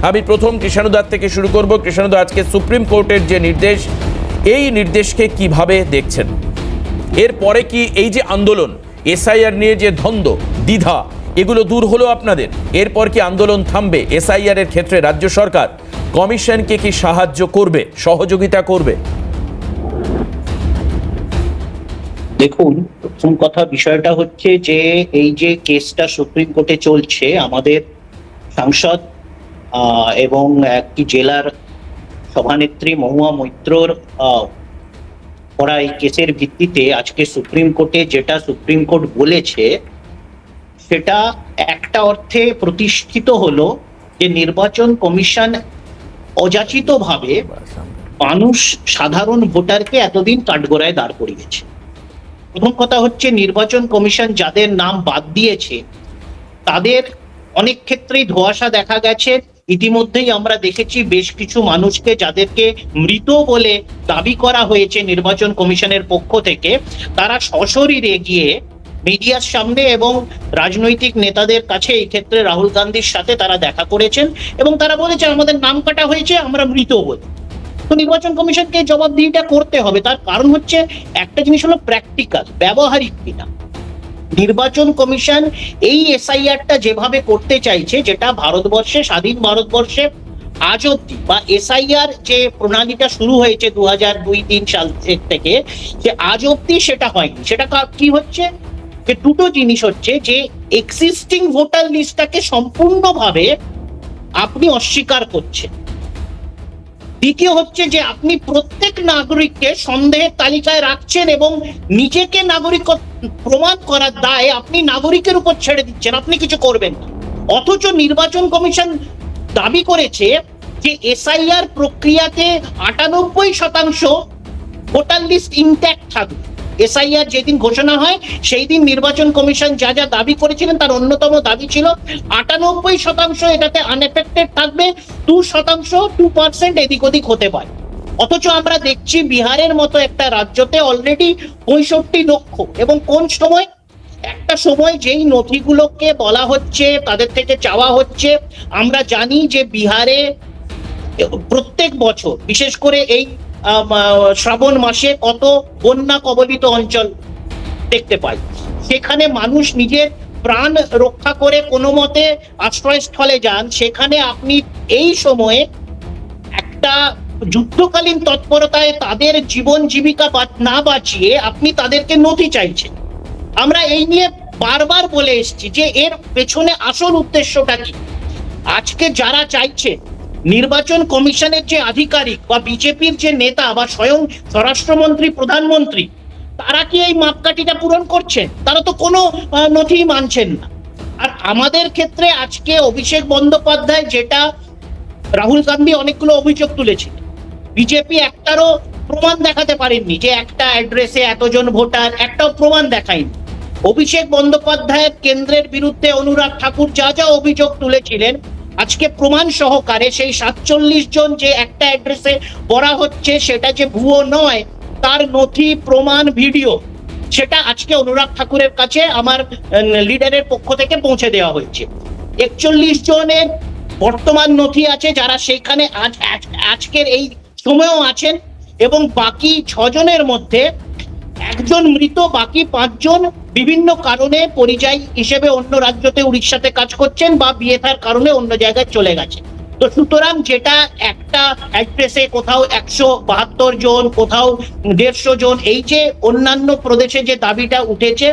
আমি প্রথম কৃষ্ণদার থেকে শুরু করব। কৃষ্ণদা, আজকে সুপ্রিম কোর্টের যে নির্দেশ, এই নির্দেশকে কিভাবে দেখছেন? এরপরে কি এই যে আন্দোলন, এসআইআর নিয়ে যে দ্বন্দ্ব, দ্বিধা, এগুলো দূর হলো আপনাদের? এরপর কি আন্দোলন থামবে? এসআইআর এর ক্ষেত্রে রাজ্য সরকার কমিশনকে কি সাহায্য করবে, সহযোগিতা করবে? দেখুন, প্রথম কথা বিষয়টা হচ্ছে যে এই যে কেসটা সুপ্রিম কোর্টে চলছে, আমাদের সাংসদ এবং একটি জেলার সভানেত্রী মহুয়া মৈত্রর করা এই কেসের ভিত্তিতে আজকে সুপ্রিম কোর্টে যেটা সুপ্রিম কোর্ট বলেছে, সেটা একটা অর্থে প্রতিষ্ঠিত হলো যে নির্বাচন কমিশন অযাচিতভাবে মানুষ, সাধারণ ভোটারকে এতদিন কাঠগড়ায় দাঁড় করিয়েছে। প্রথম কথা হচ্ছে, নির্বাচন কমিশন যাদের নাম বাদ দিয়েছে তাদের অনেক ক্ষেত্রেই ধোঁয়াশা দেখা গেছে। ইতিমধ্যেই আমরা দেখেছি বেশ কিছু মানুষকে যাদেরকে মৃত বলে দাবি করা হয়েছে নির্বাচন কমিশনের পক্ষ থেকে, তারা সশরীরে গিয়ে মিডিয়ার সামনে এবং রাজনৈতিক নেতাদের কাছে, এই ক্ষেত্রে রাহুল গান্ধীর সাথে তারা দেখা করেছেন এবং তারা বলেছে আমাদের নাম কাটা হয়েছে, আমরা মৃত বলে। তো নির্বাচন কমিশনকে জবাবদিহিটা করতে হবে। তার কারণ হচ্ছে একটা জিনিস হলো প্র্যাকটিক্যাল, ব্যবহারিক কিনা। নির্বাচন কমিশন এই এসআইআরটা যেভাবে করতে চাইছে, যেটা ভারতবর্ষে, স্বাধীন ভারতবর্ষে আজ অব্দি বা এসআইআর যে প্রণালীটা শুরু হয়েছে 2002-3 সাল থেকে, যে আজ অব্দি সেটা হয়নি। সেটা কি হচ্ছে, যে দুটো জিনিস হচ্ছে, যে এক্সিস্টিং ভোটার লিস্টটাকে সম্পূর্ণভাবে আপনি অস্বীকার করছেন। দ্বিতীয় হচ্ছে যে আপনি প্রত্যেক নাগরিককে সন্দেহের তালিকায় রাখছেন এবং নিজেকে নাগরিক প্রমাণ করার দায় আপনি নাগরিকের উপর ছেড়ে দিচ্ছেন, আপনি কিছু করবেন না। অথচ নির্বাচন কমিশন দাবি করেছে যে এসআইআর প্রক্রিয়াতে 98% ভোটার লিস্ট ইনট্যাক্ট থাকবে। এসআইআর যেদিন ঘোষণা হয় সেই দিন নির্বাচন কমিশন যা যা দাবি করেছিলেন তার অন্যতম দাবি ছিল 98% এটাতে আনএফেক্টেড থাকবে, 2% এদিক ওদিক হতে পারে। অথচ আমরা দেখছি বিহারের মতো একটা রাজ্যতে অলরেডি 65 লক্ষ। এবং কোন সময়? একটা সময় যেই নথিগুলোকে বলা হচ্ছে, তাদের থেকে চাওয়া হচ্ছে। আমরা জানি যে বিহারে প্রত্যেক বছর, বিশেষ করে এই শ্রাবণ মাসে, কত বন্যা কবলিত অঞ্চল দেখতে পাই। সেখানে মানুষ নিজের প্রাণ রক্ষা করে কোনো মতে আশ্রয়স্থলে যান। সেখানে আপনি এই সময়ে একটা যুদ্ধকালীন তৎপরতায় তাদের জীবন জীবিকা না বাঁচিয়ে আপনি তাদেরকে নথি চাইছেন। আমরা এই নিয়ে বারবার বলে এসেছি যে এর পেছনে আসল উদ্দেশ্যটা কি। আজকে যারা চাইছে, নির্বাচন কমিশনের যে আধিকারিক বা বিজেপির যে নেতা বা স্বয়ং স্বরাষ্ট্রমন্ত্রী, প্রধানমন্ত্রী, তারা কি এই মাপকাঠিটা পূরণ করছেন? তারা তো কোনো নথি মানছেন না। আর আমাদের ক্ষেত্রে আজকে অভিষেক বন্দ্যোপাধ্যায়, যেটা রাহুল গান্ধী অনেকগুলো অভিযোগ তুলেছিল, বিজেপি একটারও প্রমাণ দেখাতে পারেননি যে একটা অ্যাড্রেসে এতজন ভোটার, একটাও প্রমাণ দেখায়নি। অভিষেক বন্দ্যোপাধ্যায়ের কেন্দ্রের বিরুদ্ধে অনুরাগ ঠাকুর যা যা অভিযোগ তুলেছিলেন, আজকে প্রমাণ সহকারে সেই 47 জন যে একটা অ্যাড্রেসে বলা হচ্ছে সেটা যে ভুয়ো নয়, তার নথি, প্রমাণ, ভিডিও, সেটা আজকে অনুরাগ ঠাকুরের কাছে আমার লিডারের পক্ষ থেকে পৌঁছে দেওয়া হয়েছে। 41 জনের বর্তমান নথি আছে যারা সেখানে আজকের এই সময়েও আছেন, এবং বাকি 6 জনের মধ্যে একজন মৃত, বাকি 5 জন বিভিন্ন কারণে পরিযায়ী হিসেবে অন্য রাজ্যতে, উড়িষ্যাতে কাজ করছেন বা বিয়ে থার কারণে অন্য জায়গায় চলে গেছে। তো সুতরাং যেটা একটা অ্যাড্রেসে কোথাও 172 জন, কোথাও 150 জন, এই যে অন্যান্য প্রদেশে যে দাবিটা উঠেছে,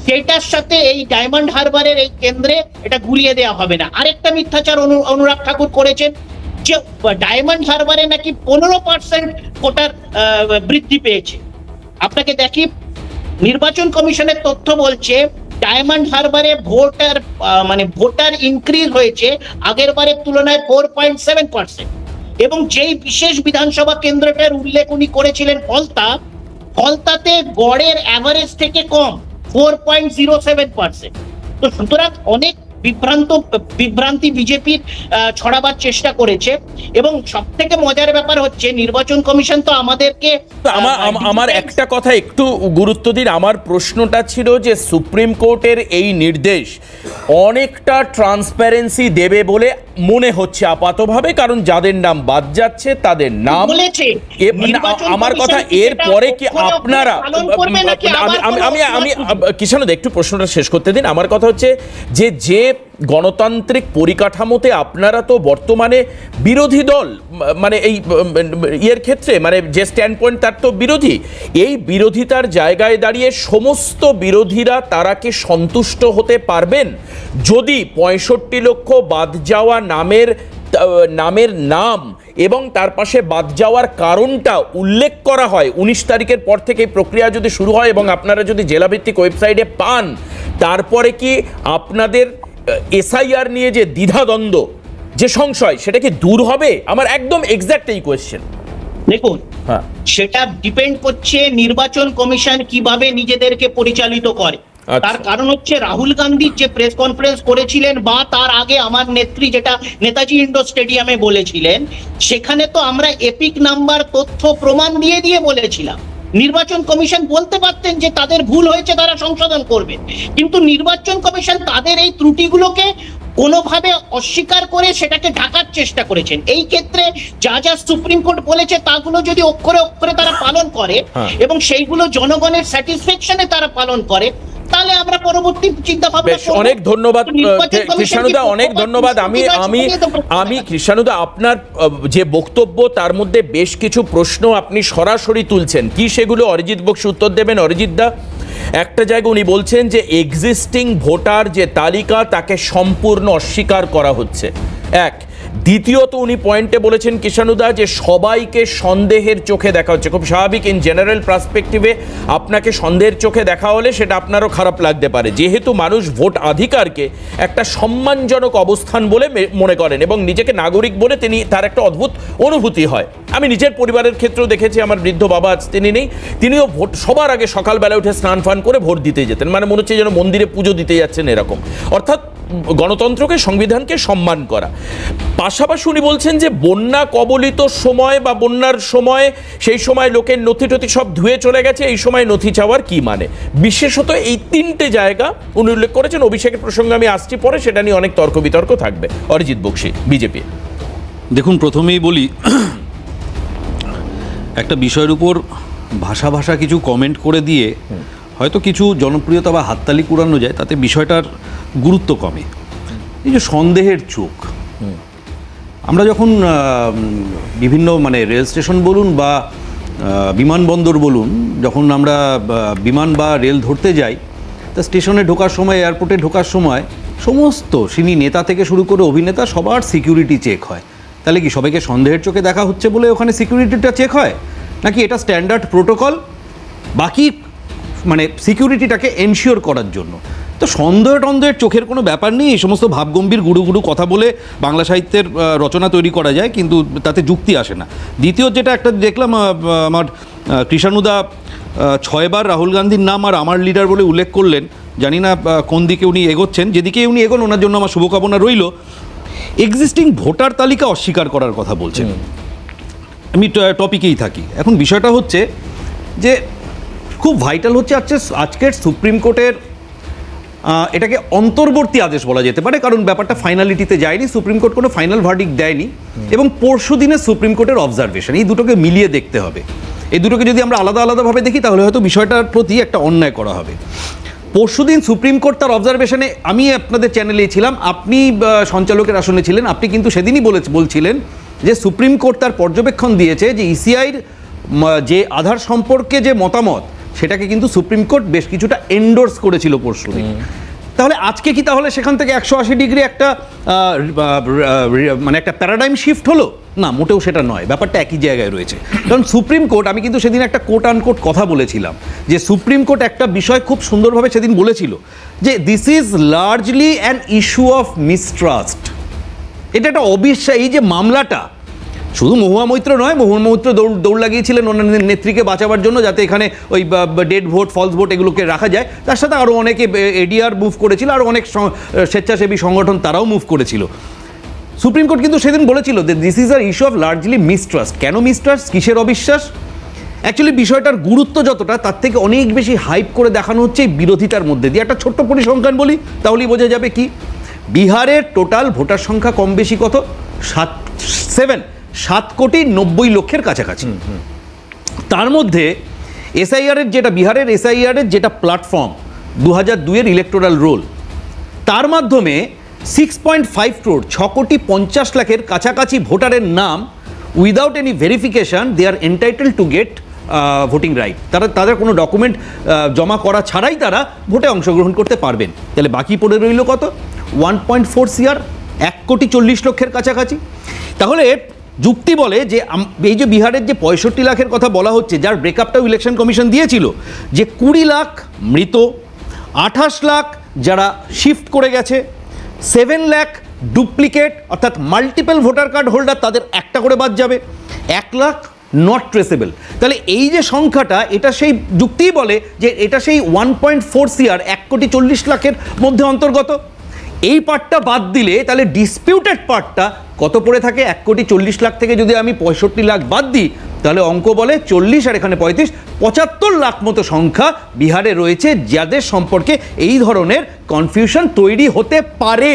সেটার সাথে এই ডায়মন্ড হারবারের এই কেন্দ্রে এটা গুলিয়ে দেওয়া হবে না। আরেকটা মিথ্যাচার অনুরাগ ঠাকুর করেছেন যে ডায়মন্ড হারবারে নাকি 15% ভোটার বৃদ্ধি পেয়েছে। আপনাকে দেখি, নির্বাচন কমিশনের তথ্য বলছে ডায়মন্ড হারবারে ভোটার ইনক্রিজ হয়েছে আগের বারের তুলনায় 4.7%। এবং যেই বিশেষ বিধানসভা কেন্দ্রটার উল্লেখ উনি করেছিলেন ফলতাতে গড়ের অ্যাভারেজ থেকে কম, 4.07%। তো সুতরাং অনেক বিভ্রান্তি বিজেপির ছড়াবার চেষ্টা করেছে। এবং সব থেকে মজার ব্যাপার হচ্ছে, নির্বাচন কমিশন তো আমাদেরকে, আমার একটা কথা একটু গুরুত্ব দিন। আমার প্রশ্নটা ছিল যে সুপ্রিম কোর্টের এই নির্দেশ অনেকটা ট্রান্সপারেন্সি দেবে বলে মনে হচ্ছে আপাতভাবে, কারণ যাদের নাম বাদ যাচ্ছে তাদের নাম বলেছে আমার কথা, এর পরে কি আপনারা আমি কিষাণদা একটু প্রশ্নটা শেষ করতে দিন। আমার কথা হচ্ছে যে গণতান্ত্রিক পরিকাঠামোতে আপনারা তো বর্তমানে বিরোধী দল, মানে এই ইয়ের ক্ষেত্রে মানে যে স্ট্যান্ড পয়েন্ট তার তো বিরোধী, এই বিরোধিতার জায়গায় দাঁড়িয়ে সমস্ত বিরোধীরা তারা কি সন্তুষ্ট হতে পারবেন যদি 65 লক্ষ বাদ যাওয়া নামের নাম এবং তার পাশে বাদ যাওয়ার কারণটা উল্লেখ করা হয়? 19 তারিখের পর থেকে এই প্রক্রিয়া যদি শুরু হয় এবং আপনারা যদি জেলাভিত্তিক ওয়েবসাইটে পান, তারপরে কি আপনাদের এসআইআর নিয়ে যে দ্বিধাদ্বন্দ্ব, যে সংশয়, সেটা কি দূর হবে? আমার একদম এক্স্যাক্ট এই কোয়েশ্চেন। দেখুন, সেটা ডিপেন্ড করছে নির্বাচন কমিশন কিভাবে নিজেদেরকে পরিচালিত করে। তার কারণ হচ্ছে রাহুল গান্ধী যে প্রেস কনফারেন্স করেছিলেন বা তার আগে আমার নেত্রী যেটা নেতাজি ইন্ডোর স্টেডিয়ামে বলেছিলেন, সেখানে তো আমরা এপিক নাম্বার তথ্য প্রমাণ দিয়ে বলেছিলাম। নির্বাচন কমিশন বলতে পারতেন যে তাদের ভুল হয়েছে, তারা সংশোধন করবে, কিন্তু নির্বাচন কমিশন তাদের এই ত্রুটিগুলোকে কোনোভাবে অস্বীকার করে সেটাকে ঢাকার চেষ্টা করেছেন। এই ক্ষেত্রে যা সুপ্রিম কোর্ট বলেছে তাগুলো যদি অক্ষরে অক্ষরে তারা পালন করে এবং সেইগুলো জনগণের স্যাটিসফ্যাকশনে তারা পালন করে, তাহলে আমরা পরবর্তী চিন্তা ভাবনা করব। অনেক ধন্যবাদ কৃষাণুদা, অনেক ধন্যবাদ। আমি কৃষাণুদা, আপনার যে বক্তব্য তার মধ্যে বেশ কিছু প্রশ্ন আপনি সরাসরি তুলছেন, কি সেগুলো অরিজিৎ বক্সী উত্তর দেবেন। অরিজিৎ দা, একটা জায়গায় উনি বলছেন যে এক্সিস্টিং ভোটার যে তালিকা তাকে সম্পূর্ণ অস্বীকার করা হচ্ছে, এক। দ্বিতীয়ত উনি পয়েন্টে বলেছেন কৃষাণুদা যে সবাইকে সন্দেহের চোখে দেখা হচ্ছে। খুব স্বাভাবিক, ইন জেনারেল পার্সপেক্টিভে আপনাকে সন্দেহের চোখে দেখা হলে সেটা আপনারও খারাপ লাগতে পারে, যেহেতু মানুষ ভোট অধিকারকে একটা সম্মানজনক অবস্থান বলে মনে করেন এবং নিজেকে নাগরিক বলে তার একটা অদ্ভুত অনুভূতি হয়। আমি নিজের পরিবারের ক্ষেত্রেও দেখেছি, আমার বৃদ্ধ বাবা আজ তিনি নেই, তিনিও ভোট সবার আগে সকালবেলা উঠে স্নান ফান করে ভোট দিতে যেতেন, মানে মনে হচ্ছে যেন মন্দিরে পুজো দিতে যাচ্ছেন এরকম। অর্থাৎ গণতন্ত্রকে, সংবিধানকে সম্মান করা। পাশাপাশি উনি বলছেন যে বন্যা কবলিত সময় বা বন্যার সময় সেই সময় লোকের নথি টথি সব ধুয়ে চলে গেছে, এই সময় নথি চাওয়ার কি মানে? বিশেষত এই তিনটে জায়গা উনি উল্লেখ করেছেন। অভিষেকের প্রসঙ্গে আমি আসছি পরে, সেটা নিয়ে অনেক তর্ক বিতর্ক থাকবে। অরিজিৎ বক্সী, বিজেপি। দেখুন, প্রথমেই বলি, একটা বিষয়ের উপর ভাষা কিছু কমেন্ট করে দিয়ে হয়তো কিছু জনপ্রিয়তা বা হাততালি কুড়ানো যায়, তাতে বিষয়টার গুরুত্ব কমে। এই যে সন্দেহের চোখ, আমরা যখন বিভিন্ন মানে রেল স্টেশন বলুন বা বিমানবন্দর বলুন, যখন আমরা বিমান বা রেল ধরতে যাই, তা স্টেশনে ঢোকার সময়, এয়ারপোর্টে ঢোকার সময় সমস্ত সিনি নেতা থেকে শুরু করে অভিনেতা সবার সিকিউরিটি চেক হয়। তাহলে কি সবাইকে সন্দেহের চোখে দেখা হচ্ছে বলে ওখানে সিকিউরিটিটা চেক হয়, নাকি এটা স্ট্যান্ডার্ড প্রোটোকল বাকি মানে সিকিউরিটিটাকে এনশিওর করার জন্য? তো সন্দেহের চোখের কোনো ব্যাপার নেই। এই সমস্ত ভাবগম্ভীর গুরু কথা বলে বাংলা সাহিত্যের রচনা তৈরি করা যায়, কিন্তু তাতে যুক্তি আসে না। দ্বিতীয় যেটা একটা দেখলাম, আমার কৃষাণুদা 6 বার রাহুল গান্ধীর নাম আর আমার লিডার বলে উল্লেখ করলেন। জানি না কোন দিকে উনি এগোচ্ছেন, যেদিকে উনি এগোন ওনার জন্য আমার শুভকামনা রইল। এক্সিস্টিং ভোটার তালিকা অস্বীকার করার কথা বলছেন। আমি টপিকেই থাকি। এখন বিষয়টা হচ্ছে যে খুব ভাইটাল হচ্ছে আজকের সুপ্রিম কোর্টের এটাকে অন্তর্বর্তী আদেশ বলা যেতে পারে, কারণ ব্যাপারটা ফাইনালিটিতে যায়নি, সুপ্রিম কোর্ট কোনো ফাইনাল ভার্ডিক্ট দেয়নি, এবং পরশু দিনের সুপ্রিম কোর্টের অবজারভেশন, এই দুটোকে মিলিয়ে দেখতে হবে। এই দুটোকে যদি আমরা আলাদাভাবে দেখি তাহলে হয়তো বিষয়টার প্রতি একটা অন্যায় করা হবে। পরশুদিন সুপ্রিম কোর্ট তার অবজারভেশনে, আমি আপনাদের চ্যানেলেই ছিলাম, আপনি সঞ্চালকের আসনে ছিলেন, আপনি কিন্তু সেদিনই বলছিলেন যে সুপ্রিম কোর্ট তার পর্যবেক্ষণ দিয়েছে যে ইসিআইর যে আধার সম্পর্কে যে মতামত, সেটাকে কিন্তু সুপ্রিম কোর্ট বেশ কিছুটা এন্ডোর্স করেছিল পরশুদিন। তাহলে আজকে কি তাহলে সেখান থেকে 180 ডিগ্রি একটা মানে একটা প্যারাডাইম শিফট হলো? না, মোটেও সেটা নয়, ব্যাপারটা একই জায়গায় রয়েছে। কারণ সুপ্রিম কোর্ট, আমি কিন্তু সেদিন একটা কোট আনকোট কথা বলেছিলাম যে সুপ্রিম কোর্ট একটা বিষয় খুব সুন্দরভাবে সেদিন বলেছিল যে this is largely an issue of mistrust. এটা একটা অবিশ্বাস। এই যে মামলাটা, শুধু মহুয়া মৈত্র নয়, মহুয়া মৈত্র দৌড় লাগিয়েছিলেন ওনার নেত্রীকে বাঁচাবার জন্য, যাতে এখানে ওই ডেড ভোট, ফলস ভোট এগুলোকে রাখা যায়। তার সাথে আরও অনেকে এডিআর মুভ করেছিল, আরও অনেক স্বেচ্ছাসেবী সংগঠন তারাও মুভ করেছিল। সুপ্রিম কোর্ট কিন্তু সেদিন বলেছিল যে this is our issue of largely mistrust. কেন মিসট্রাস্ট, কিসের অবিশ্বাস? অ্যাকচুয়ালি বিষয়টার গুরুত্ব যতটা, তার থেকে অনেক বেশি হাইপ করে দেখানো হচ্ছে এই বিরোধিতার মধ্যে দিয়ে। একটা ছোট্ট পরিসংখ্যান বলি, তাহলেই বোঝা যাবে কি। বিহারের টোটাল ভোটার সংখ্যা কম বেশি কত 7,90,00,000 কাছাকাছি। তার মধ্যে এসআইআরের যেটা বিহারের এসআইআরের যেটা প্ল্যাটফর্ম 2002-এর ইলেকটোরাল রোল, তার মাধ্যমে 6.5 crore 6,50,00,000 কাছাকাছি ভোটারের নাম without any verification they are entitle to get voting right. তাদের কোনো ডকুমেন্ট জমা করা ছাড়াই তারা ভোটে অংশগ্রহণ করতে পারবেন। তাহলে বাকি পড়ে রইল কত 1.4 CR 1,40,00,000 কাছাকাছি। তাহলে যুক্তি বলে যে এই যে বিহারের যে 65 লাখের কথা বলা হচ্ছে, যার ব্রেকআপটাও ইলেকশন কমিশন দিয়েছিল, যে 20 লাখ মৃত, 28 লাখ যারা শিফট করে গেছে, 7 লাখ ডুপ্লিকেট অর্থাৎ মাল্টিপল ভোটার কার্ড হোল্ডার, তাদের একটা করে বাদ যাবে, 1 লাখ নট ট্রেসেবল। তাহলে এই যে সংখ্যাটা, এটা সেই যুক্তিই বলে যে এটা সেই 1.4 CR 1,40,00,000 মধ্যে অন্তর্গত। এই পার্টটা বাদ দিলে তাহলে ডিসপিউটেড পার্টটা কত পড়ে থাকে? 1,40,00,000 থেকে যদি আমি 65 লাখ বাদ দিই, তাহলে অঙ্ক বলে 40 আর এখানে 35, 75 লাখ মতো সংখ্যা বিহারে রয়েছে, যাদের সম্পর্কে এই ধরনের কনফিউশন তৈরি হতে পারে।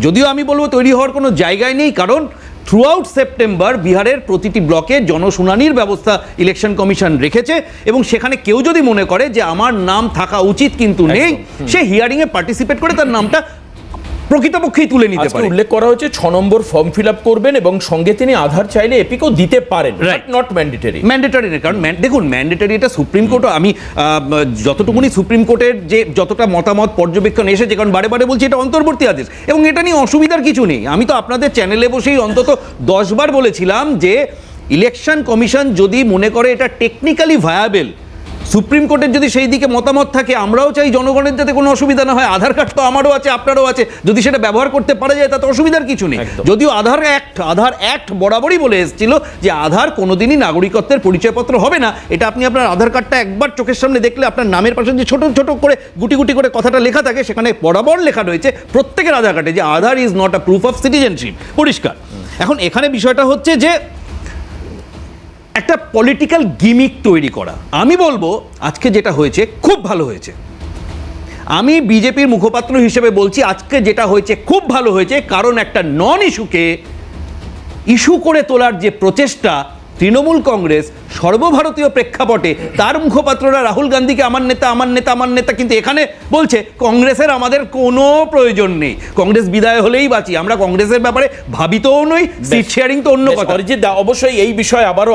যদিও আমি বলবো তৈরি হওয়ার কোনো জায়গায় নেই, কারণ থ্রু আউট সেপ্টেম্বর বিহারের প্রতিটি ব্লকে জনশুনানির ব্যবস্থা ইলেকশন কমিশন রেখেছে, এবং সেখানে কেউ যদি মনে করে যে আমার নাম থাকা উচিত কিন্তু নেই, সে হিয়ারিংয়ে পার্টিসিপেট করে তার নামটা প্রকৃতপক্ষেই তুলে নিতে আজকে পারে। উল্লেখ করা হয়েছে 6 নম্বর ফর্ম ফিল আপ করবেন এবং সঙ্গে তিনি আধার চাইলে এপিকও দিতে পারেন, নট ম্যান্ডেটরি। ম্যান্ডেটরি নেই, কারণ দেখুন ম্যান্ডেটরি এটা সুপ্রিম কোর্টও, আমি যতটুকুনি সুপ্রিম কোর্টের যে যতটা মতামত পর্যবেক্ষণ এসেছে, কারণ বারে বারে বলছি এটা অন্তর্বর্তী আদেশ এবং এটা নিয়ে অসুবিধার কিছু নেই। আমি তো আপনাদের চ্যানেলে বসেই অন্তত 10 বার বলেছিলাম যে ইলেকশন কমিশন যদি মনে করে এটা টেকনিক্যালি ভায়াবেল, সুপ্রিম কোর্টের যদি সেই দিকে মতামত থাকে, আমরাও চাই জনগণের যাতে কোনো অসুবিধা না হয়। আধার কার্ড তো আমারও আছে, আপনারও আছে, যদি সেটা ব্যবহার করতে পারা যায় তাতে অসুবিধার কিছু নেই। যদিও আধার অ্যাক্ট বরাবরই বলে এসেছিল যে আধার কোনোদিনই নাগরিকত্বের পরিচয়পত্র হবে না। এটা আপনি আপনার আধার কার্ডটা একবার চোখের সামনে দেখলে আপনার নামের পাশে যে ছোট ছোট করে গুটি গুটি করে কথাটা লেখা থাকে, সেখানে বরাবর লেখা রয়েছে প্রত্যেকের আধার কার্ডে যে Aadhaar is not a proof of citizenship, পরিষ্কার। এখন এখানে বিষয়টা হচ্ছে যে একটা পলিটিক্যাল গিমিক তৈরি করা। আমি বলবো আজকে যেটা হয়েছে খুব ভালো হয়েছে। আমি বিজেপির মুখপাত্র হিসেবে বলছি আজকে যেটা হয়েছে খুব ভালো হয়েছে, কারণ একটা নন ইস্যুকে ইস্যু করে তোলার যে প্রচেষ্টা তৃণমূল কংগ্রেস সর্বভারতীয় প্রেক্ষাপটে, তার মুখপাত্ররা রাহুল গান্ধীকে আমার নেতা আমার নেতা আমার নেতা, কিন্তু এখানে বলছে কংগ্রেসের আমাদের কোনো প্রয়োজন নেই, কংগ্রেস বিদায় হলেই বাঁচি, আমরা কংগ্রেসের ব্যাপারে ভাবিতও নই, সিট শেয়ারিং তো অন্য কথা। অরিজিৎ দা, অবশ্যই এই বিষয়ে আবারও